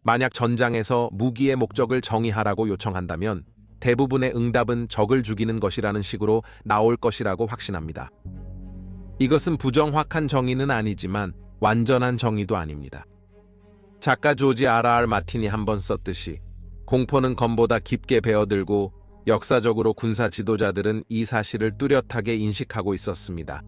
만약 전장에서 무기의 목적을 정의하라고 요청한다면 대부분의 응답은 적을 죽이는 것이라는 식으로 나올 것이라고 확신합니다. 이것은 부정확한 정의는 아니지만 완전한 정의도 아닙니다. 작가 조지 R.R. 마틴이 한번 썼듯이 공포는 검보다 깊게 배어들고 역사적으로 군사 지도자들은 이 사실을 뚜렷하게 인식하고 있었습니다.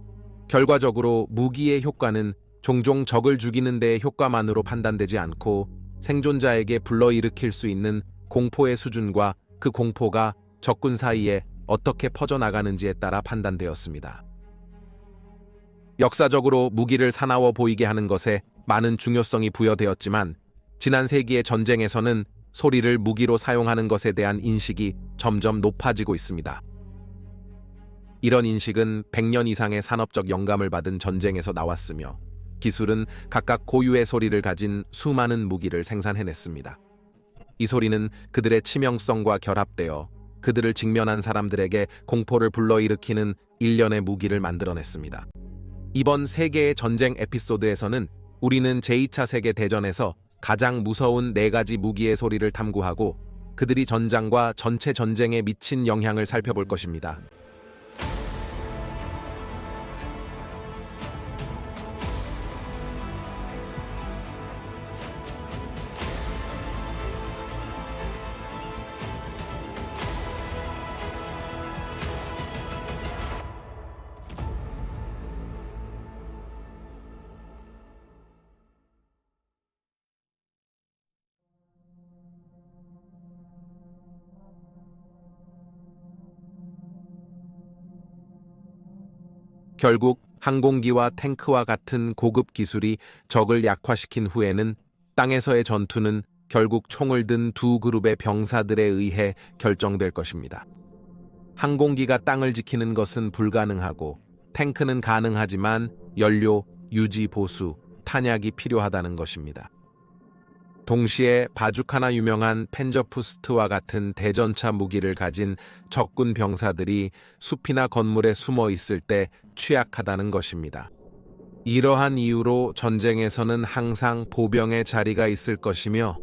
결과적으로 무기의 효과는 종종 적을 죽이는 데의 효과만으로 판단되지 않고 생존자에게 불러일으킬 수 있는 공포의 수준과 그 공포가 적군 사이에 어떻게 퍼져나가는지에 따라 판단되었습니다. 역사적으로 무기를 사나워 보이게 하는 것에 많은 중요성이 부여되었지만 지난 세기의 전쟁에서는 소리를 무기로 사용하는 것에 대한 인식이 점점 높아지고 있습니다. 이런 인식은 100년 이상의 산업적 영감을 받은 전쟁에서 나왔으며 기술은 각각 고유의 소리를 가진 수많은 무기를 생산해냈습니다. 이 소리는 그들의 치명성과 결합되어 그들을 직면한 사람들에게 공포를 불러일으키는 일련의 무기를 만들어냈습니다. 이번 세계의 전쟁 에피소드에서는 우리는 제2차 세계대전에서 가장 무서운 4가지 무기의 소리를 탐구하고 그들이 전장과 전체 전쟁에 미친 영향을 살펴볼 것입니다. 결국 항공기와 탱크와 같은 고급 기술이 적을 약화시킨 후에는 땅에서의 전투는 결국 총을 든 두 그룹의 병사들에 의해 결정될 것입니다. 항공기가 땅을 지키는 것은 불가능하고 탱크는 가능하지만 연료, 유지 보수, 탄약이 필요하다는 것입니다. 동시에 바주카나 유명한 펜저푸스트와 같은 대전차 무기를 가진 적군 병사들이 숲이나 건물에 숨어 있을 때 취약하다는 것입니다. 이러한 이유로 전쟁에서는 항상 보병의 자리가 있을 것이며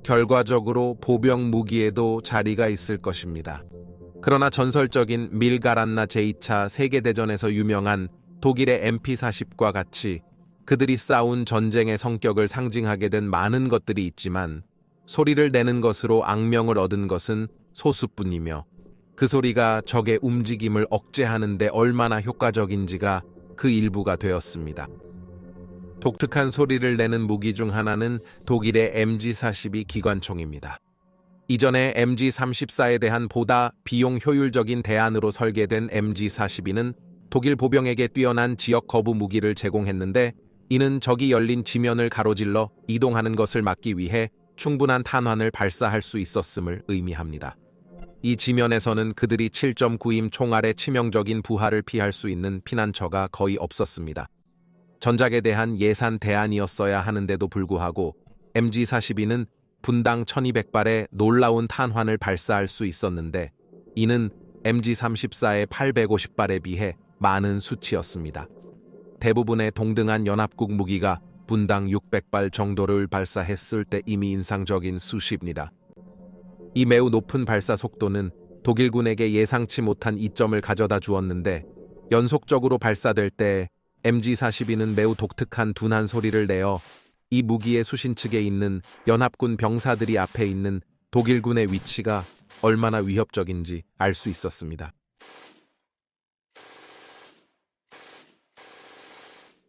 결과적으로 보병 무기에도 자리가 있을 것입니다. 그러나 전설적인 밀가란나 제2차 세계대전에서 유명한 독일의 MP-40과 같이 그들이 싸운 전쟁의 성격을 상징하게 된 많은 것들이 있지만 소리를 내는 것으로 악명을 얻은 것은 소수뿐이며 그 소리가 적의 움직임을 억제하는 데 얼마나 효과적인지가 그 일부가 되었습니다. 독특한 소리를 내는 무기 중 하나는 독일의 MG-42 기관총입니다. 이전에 MG-34에 대한 보다 비용 효율적인 대안으로 설계된 MG-42는 독일 보병에게 뛰어난 지역 거부 무기를 제공했는데 이는 적이 열린 지면을 가로질러 이동하는 것을 막기 위해 충분한 탄환을 발사할 수 있었음을 의미합니다. 이 지면에서는 그들이 7.9임 총알의 치명적인 부하를 피할 수 있는 피난처가 거의 없었습니다. 전작에 대한 예산 대안이었어야 하는데도 불구하고 MG-42는 분당 1200발의 놀라운 탄환을 발사할 수 있었는데 이는 MG-34의 850발에 비해 많은 수치였습니다. 대부분의 동등한 연합국 무기가 분당 600발 정도를 발사했을 때 이미 인상적인 수십니다. 이 매우 높은 발사 속도는 독일군에게 예상치 못한 이점을 가져다 주었는데 연속적으로 발사될 때 MG-42는 매우 독특한 둔한 소리를 내어 이 무기의 수신측에 있는 연합군 병사들이 앞에 있는 독일군의 위치가 얼마나 위협적인지 알 수 있었습니다.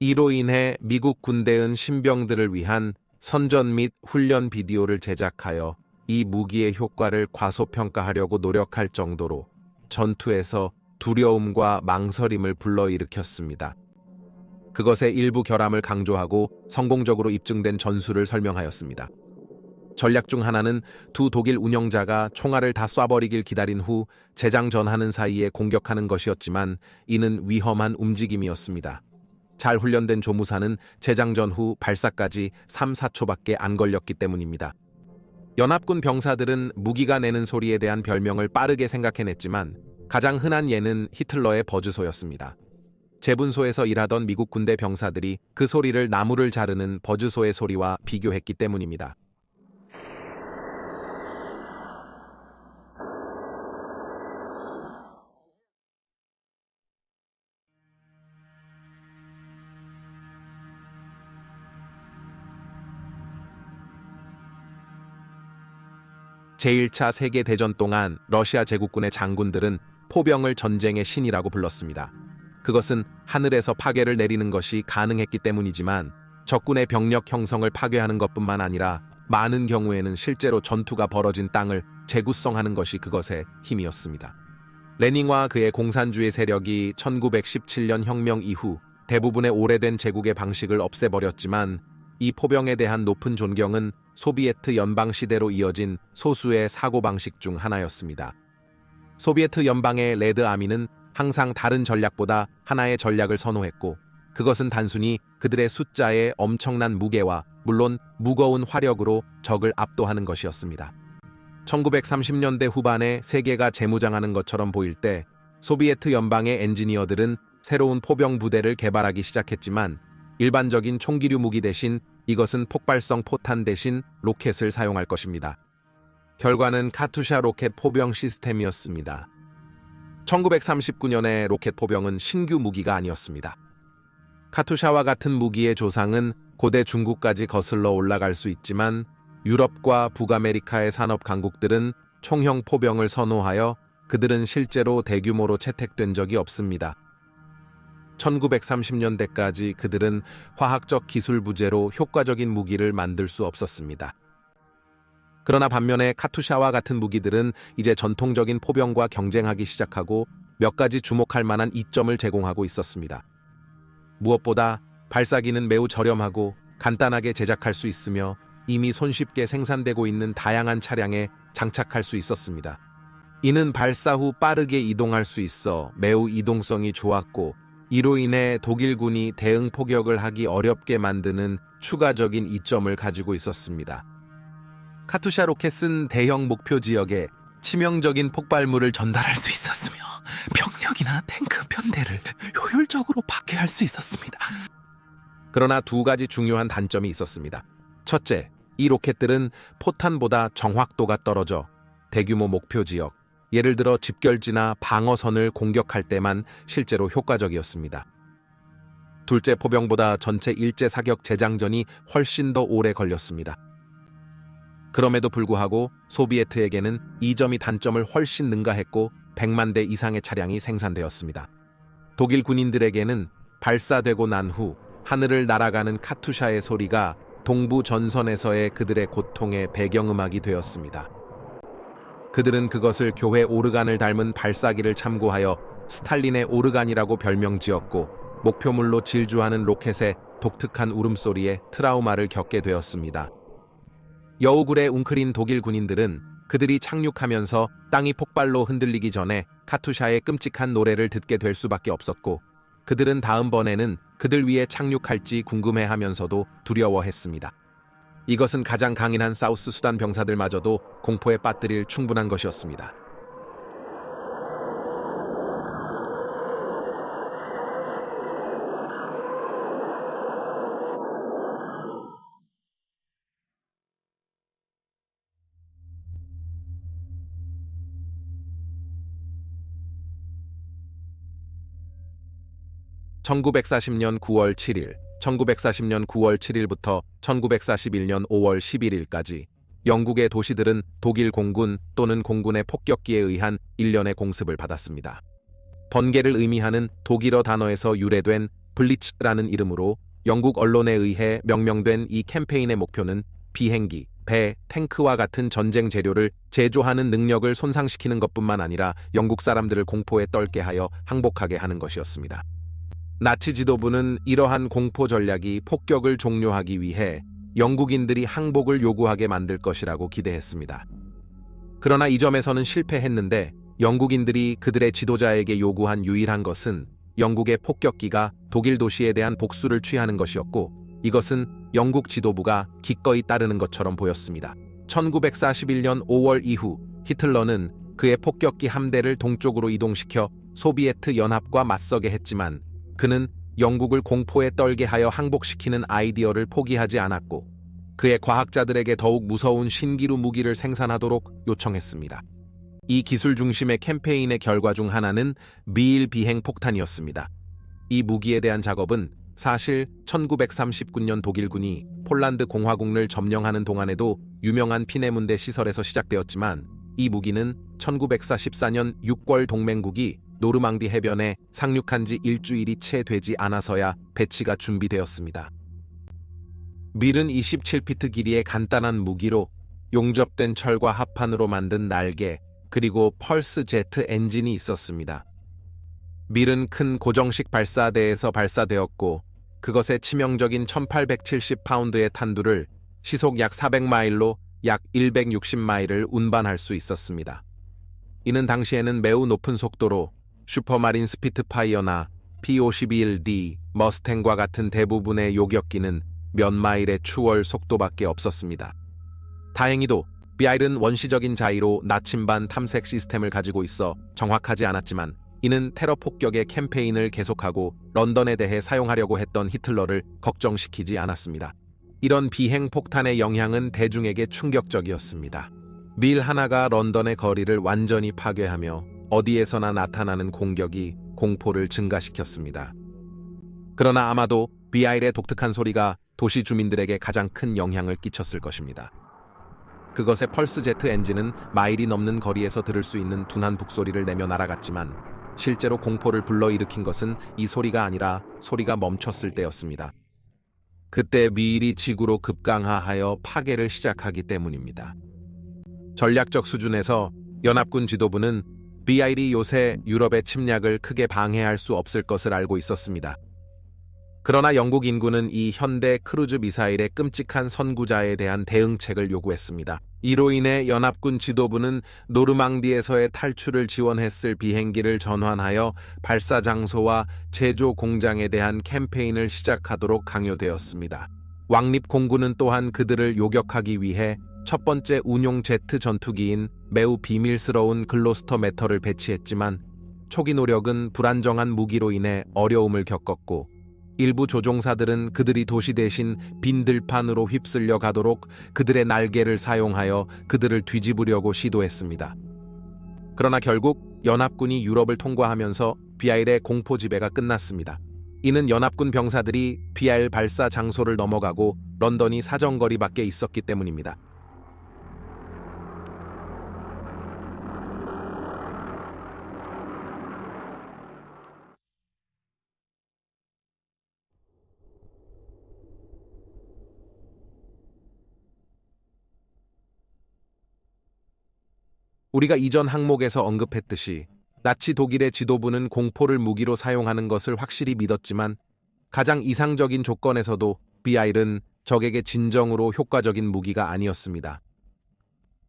이로 인해 미국 군대은 신병들을 위한 선전 및 훈련 비디오를 제작하여 이 무기의 효과를 과소평가하려고 노력할 정도로 전투에서 두려움과 망설임을 불러일으켰습니다. 그것의 일부 결함을 강조하고 성공적으로 입증된 전술을 설명하였습니다. 전략 중 하나는 두 독일 운영자가 총알을 다 쏴버리길 기다린 후 재장전하는 사이에 공격하는 것이었지만 이는 위험한 움직임이었습니다. 잘 훈련된 조무사는 재장전 후 발사까지 3-4초밖에 안 걸렸기 때문입니다. 연합군 병사들은 무기가 내는 소리에 대한 별명을 빠르게 생각해냈지만 가장 흔한 예는 히틀러의 버즈소였습니다. 제분소에서 일하던 미국 군대 병사들이 그 소리를 나무를 자르는 버즈소의 소리와 비교했기 때문입니다. 제1차 세계대전 동안 러시아 제국군의 장군들은 포병을 전쟁의 신이라고 불렀습니다. 그것은 하늘에서 파괴를 내리는 것이 가능했기 때문이지만 적군의 병력 형성을 파괴하는 것뿐만 아니라 많은 경우에는 실제로 전투가 벌어진 땅을 재구성하는 것이 그것의 힘이었습니다. 레닌과 그의 공산주의 세력이 1917년 혁명 이후 대부분의 오래된 제국의 방식을 없애버렸지만 이 포병에 대한 높은 존경은 소비에트 연방 시대로 이어진 소수의 사고방식 중 하나였습니다. 소비에트 연방의 레드 아미는 항상 다른 전략보다 하나의 전략을 선호했고 그것은 단순히 그들의 숫자의 엄청난 무게와 물론 무거운 화력으로 적을 압도하는 것이었습니다. 1930년대 후반에 세계가 재무장하는 것처럼 보일 때 소비에트 연방의 엔지니어들은 새로운 포병 부대를 개발하기 시작했지만 일반적인 총기류 무기 대신 이것은 폭발성 포탄 대신 로켓을 사용할 것입니다. 결과는 카투샤 로켓 포병 시스템이었습니다. 1939년의 로켓 포병은 신규 무기가 아니었습니다. 카투샤와 같은 무기의 조상은 고대 중국까지 거슬러 올라갈 수 있지만 유럽과 북아메리카의 산업 강국들은 총형 포병을 선호하여 그들은 실제로 대규모로 채택된 적이 없습니다. 1930년대까지 그들은 화학적 기술 부재로 효과적인 무기를 만들 수 없었습니다. 그러나 반면에 카투샤와 같은 무기들은 이제 전통적인 포병과 경쟁하기 시작하고 몇 가지 주목할 만한 이점을 제공하고 있었습니다. 무엇보다 발사기는 매우 저렴하고 간단하게 제작할 수 있으며 이미 손쉽게 생산되고 있는 다양한 차량에 장착할 수 있었습니다. 이는 발사 후 빠르게 이동할 수 있어 매우 이동성이 좋았고 이로 인해 독일군이 대응 포격을 하기 어렵게 만드는 추가적인 이점을 가지고 있었습니다. 카투샤 로켓은 대형 목표 지역에 치명적인 폭발물을 전달할 수 있었으며 병력이나 탱크 편대를 효율적으로 파괴할 수 있었습니다. 그러나 두 가지 중요한 단점이 있었습니다. 첫째, 이 로켓들은 포탄보다 정확도가 떨어져 대규모 목표 지역, 예를 들어 집결지나 방어선을 공격할 때만 실제로 효과적이었습니다. 둘째, 포병보다 전체 일제 사격 재장전이 훨씬 더 오래 걸렸습니다. 그럼에도 불구하고 소비에트에게는 이 점이 단점을 훨씬 능가했고 100만 대 이상의 차량이 생산되었습니다. 독일 군인들에게는 발사되고 난 후 하늘을 날아가는 카투샤의 소리가 동부 전선에서의 그들의 고통의 배경음악이 되었습니다. 그들은 그것을 교회 오르간을 닮은 발사기를 참고하여 스탈린의 오르간이라고 별명 지었고 목표물로 질주하는 로켓의 독특한 울음소리에 트라우마를 겪게 되었습니다. 여우굴에 웅크린 독일 군인들은 그들이 착륙하면서 땅이 폭발로 흔들리기 전에 카투샤의 끔찍한 노래를 듣게 될 수밖에 없었고 그들은 다음번에는 그들 위에 착륙할지 궁금해하면서도 두려워했습니다. 이것은 가장 강인한 사우스 수단 병사들마저도 공포에 빠뜨릴 충분한 것이었습니다. (1940년 9월 7일) 1940년 9월 7일부터 1941년 5월 11일까지 영국의 도시들은 독일 공군 또는 공군의 폭격기에 의한 일련의 공습을 받았습니다. 번개를 의미하는 독일어 단어에서 유래된 블리츠라는 이름으로 영국 언론에 의해 명명된 이 캠페인의 목표는 비행기, 배, 탱크와 같은 전쟁 재료를 제조하는 능력을 손상시키는 것뿐만 아니라 영국 사람들을 공포에 떨게 하여 항복하게 하는 것이었습니다. 나치 지도부는 이러한 공포 전략이 폭격을 종료하기 위해 영국인들이 항복을 요구하게 만들 것이라고 기대했습니다. 그러나 이 점에서는 실패했는데 영국인들이 그들의 지도자에게 요구한 유일한 것은 영국의 폭격기가 독일 도시에 대한 복수를 취하는 것이었고 이것은 영국 지도부가 기꺼이 따르는 것처럼 보였습니다. 1941년 5월 이후 히틀러는 그의 폭격기 함대를 동쪽으로 이동시켜 소비에트 연합과 맞서게 했지만 그는 영국을 공포에 떨게 하여 항복시키는 아이디어를 포기하지 않았고 그의 과학자들에게 더욱 무서운 신기루 무기를 생산하도록 요청했습니다. 이 기술 중심의 캠페인의 결과 중 하나는 미일 비행 폭탄이었습니다. 이 무기에 대한 작업은 사실 1939년 독일군이 폴란드 공화국을 점령하는 동안에도 유명한 피네문대 시설에서 시작되었지만 이 무기는 1944년 6월 동맹국이 노르망디 해변에 상륙한 지 일주일이 채 되지 않아서야 배치가 준비되었습니다. 밀은 27피트 길이의 간단한 무기로 용접된 철과 합판으로 만든 날개 그리고 펄스 제트 엔진이 있었습니다. 밀은 큰 고정식 발사대에서 발사되었고 그것의 치명적인 1870파운드의 탄두를 시속 약 400마일로 약 160마일을 운반할 수 있었습니다. 이는 당시에는 매우 높은 속도로 슈퍼마린 스피트파이어나 P-51D, 머스탱과 같은 대부분의 요격기는 몇 마일의 추월 속도밖에 없었습니다. 다행히도 비아일은 원시적인 자위로 나침반 탐색 시스템을 가지고 있어 정확하지 않았지만 이는 테러 폭격의 캠페인을 계속하고 런던에 대해 사용하려고 했던 히틀러를 걱정시키지 않았습니다. 이런 비행 폭탄의 영향은 대중에게 충격적이었습니다. 밀 하나가 런던의 거리를 완전히 파괴하며 어디에서나 나타나는 공격이 공포를 증가시켰습니다. 그러나 아마도 비아일의 독특한 소리가 도시 주민들에게 가장 큰 영향을 끼쳤을 것입니다. 그것의 펄스 제트 엔진은 마일이 넘는 거리에서 들을 수 있는 둔한 북소리를 내며 날아갔지만 실제로 공포를 불러일으킨 것은 이 소리가 아니라 소리가 멈췄을 때였습니다. 그때 미일이 지구로 급강하하여 파괴를 시작하기 때문입니다. 전략적 수준에서 연합군 지도부는 비아일이 요새 유럽의 침략을 크게 방해할 수 없을 것을 알고 있었습니다. 그러나 영국 인구는 이 현대 크루즈 미사일의 끔찍한 선구자에 대한 대응책을 요구했습니다. 이로 인해 연합군 지도부는 노르망디에서의 탈출을 지원했을 비행기를 전환하여 발사 장소와 제조 공장에 대한 캠페인을 시작하도록 강요되었습니다. 왕립 공군은 또한 그들을 요격하기 위해 첫 번째 운용 제트 전투기인 매우 비밀스러운 글로스터 매터를 배치했지만 초기 노력은 불안정한 무기로 인해 어려움을 겪었고 일부 조종사들은 그들이 도시 대신 빈 들판으로 휩쓸려 가도록 그들의 날개를 사용하여 그들을 뒤집으려고 시도했습니다. 그러나 결국 연합군이 유럽을 통과하면서 비아일의 공포 지배가 끝났습니다. 이는 연합군 병사들이 비아일 발사 장소를 넘어가고 런던이 사정거리 밖에 있었기 때문입니다. 우리가 이전 항목에서 언급했듯이 나치 독일의 지도부는 공포를 무기로 사용하는 것을 확실히 믿었지만 가장 이상적인 조건에서도 비아일은 적에게 진정으로 효과적인 무기가 아니었습니다.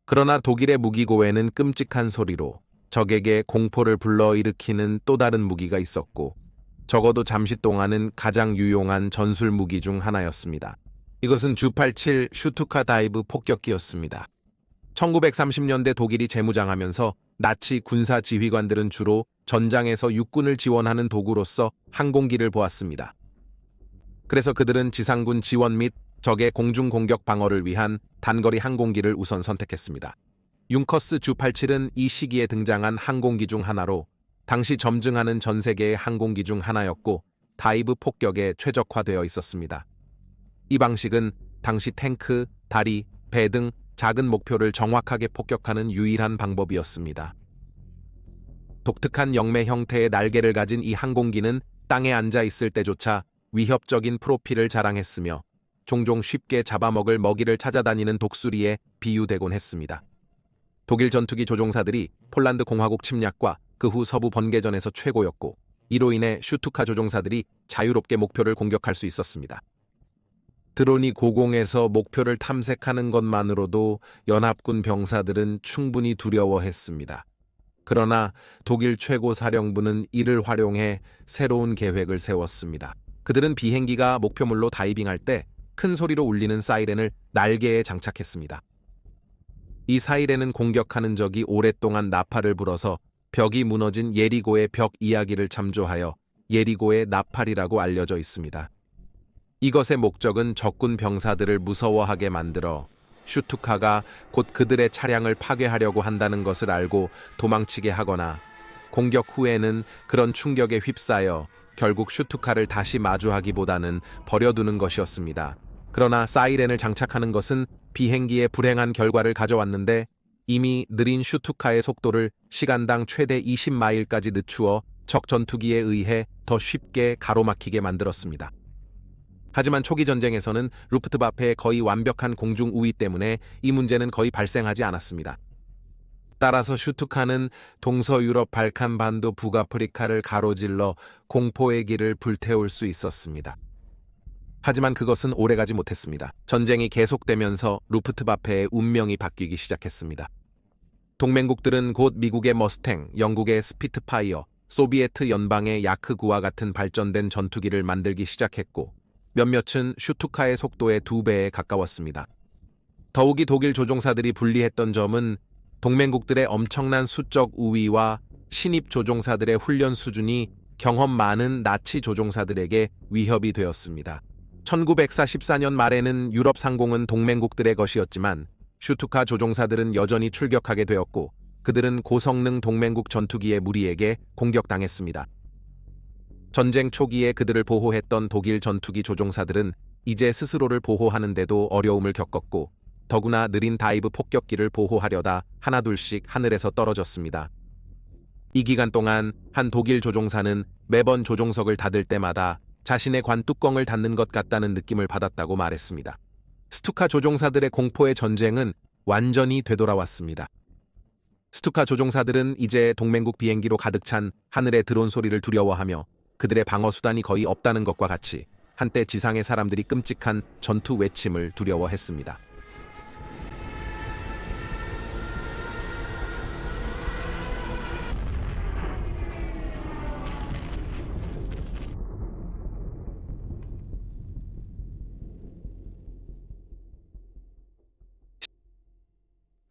그러나 독일의 무기고에는 끔찍한 소리로 적에게 공포를 불러일으키는 또 다른 무기가 있었고 적어도 잠시 동안은 가장 유용한 전술 무기 중 하나였습니다. 이것은 주-87 슈투카 다이브 폭격기였습니다. 1930년대 독일이 재무장하면서 나치 군사 지휘관들은 주로 전장에서 육군을 지원하는 도구로서 항공기를 보았습니다. 그래서 그들은 지상군 지원 및 적의 공중 공격 방어를 위한 단거리 항공기를 우선 선택했습니다. 융커스 주-87은 이 시기에 등장한 항공기 중 하나로 당시 점증하는 전 세계의 항공기 중 하나였고 다이브 폭격에 최적화되어 있었습니다. 이 방식은 당시 탱크, 다리, 배 등 작은 목표를 정확하게 폭격하는 유일한 방법이었습니다. 독특한 영매 형태의 날개를 가진 이 항공기는 땅에 앉아 있을 때조차 위협적인 프로필을 자랑했으며 종종 쉽게 잡아먹을 먹이를 찾아다니는 독수리에 비유되곤 했습니다. 독일 전투기 조종사들이 폴란드 공화국 침략과 그 후 서부 번개전에서 최고였고 이로 인해 슈투카 조종사들이 자유롭게 목표를 공격할 수 있었습니다. 드론이 고공에서 목표를 탐색하는 것만으로도 연합군 병사들은 충분히 두려워했습니다. 그러나 독일 최고 사령부는 이를 활용해 새로운 계획을 세웠습니다. 그들은 비행기가 목표물로 다이빙할 때 큰 소리로 울리는 사이렌을 날개에 장착했습니다. 이 사이렌은 공격하는 적이 오랫동안 나팔을 불어서 벽이 무너진 예리고의 벽 이야기를 참조하여 예리고의 나팔이라고 알려져 있습니다. 이것의 목적은 적군 병사들을 무서워하게 만들어 슈투카가 곧 그들의 차량을 파괴하려고 한다는 것을 알고 도망치게 하거나 공격 후에는 그런 충격에 휩싸여 결국 슈투카를 다시 마주하기보다는 버려두는 것이었습니다. 그러나 사이렌을 장착하는 것은 비행기의 불행한 결과를 가져왔는데 이미 느린 슈투카의 속도를 시간당 최대 20마일까지 늦추어 적 전투기에 의해 더 쉽게 가로막히게 만들었습니다. 하지만 초기 전쟁에서는 루프트와페의 거의 완벽한 공중 우위 때문에 이 문제는 거의 발생하지 않았습니다. 따라서 슈투카는 동서유럽 발칸반도 북아프리카를 가로질러 공포의 길을 불태울 수 있었습니다. 하지만 그것은 오래가지 못했습니다. 전쟁이 계속되면서 루프트와페의 운명이 바뀌기 시작했습니다. 동맹국들은 곧 미국의 머스탱, 영국의 스피트파이어, 소비에트 연방의 야크9와 같은 발전된 전투기를 만들기 시작했고 몇몇은 슈투카의 속도의 2배에 가까웠습니다. 더욱이 독일 조종사들이 불리했던 점은 동맹국들의 엄청난 수적 우위와 신입 조종사들의 훈련 수준이 경험 많은 나치 조종사들에게 위협이 되었습니다. 1944년 말에는 유럽 상공은 동맹국들의 것이었지만 슈투카 조종사들은 여전히 출격하게 되었고 그들은 고성능 동맹국 전투기의 무리에게 공격당했습니다. 전쟁 초기에 그들을 보호했던 독일 전투기 조종사들은 이제 스스로를 보호하는데도 어려움을 겪었고 더구나 느린 다이브 폭격기를 보호하려다 하나둘씩 하늘에서 떨어졌습니다. 이 기간 동안 한 독일 조종사는 매번 조종석을 닫을 때마다 자신의 관 뚜껑을 닫는 것 같다는 느낌을 받았다고 말했습니다. 스투카 조종사들의 공포의 전쟁은 완전히 되돌아왔습니다. 스투카 조종사들은 이제 동맹국 비행기로 가득 찬 하늘의 드론 소리를 두려워하며 그들의 방어 수단이 거의 없다는 것과 같이 한때 지상의 사람들이 끔찍한 전투 외침을 두려워했습니다.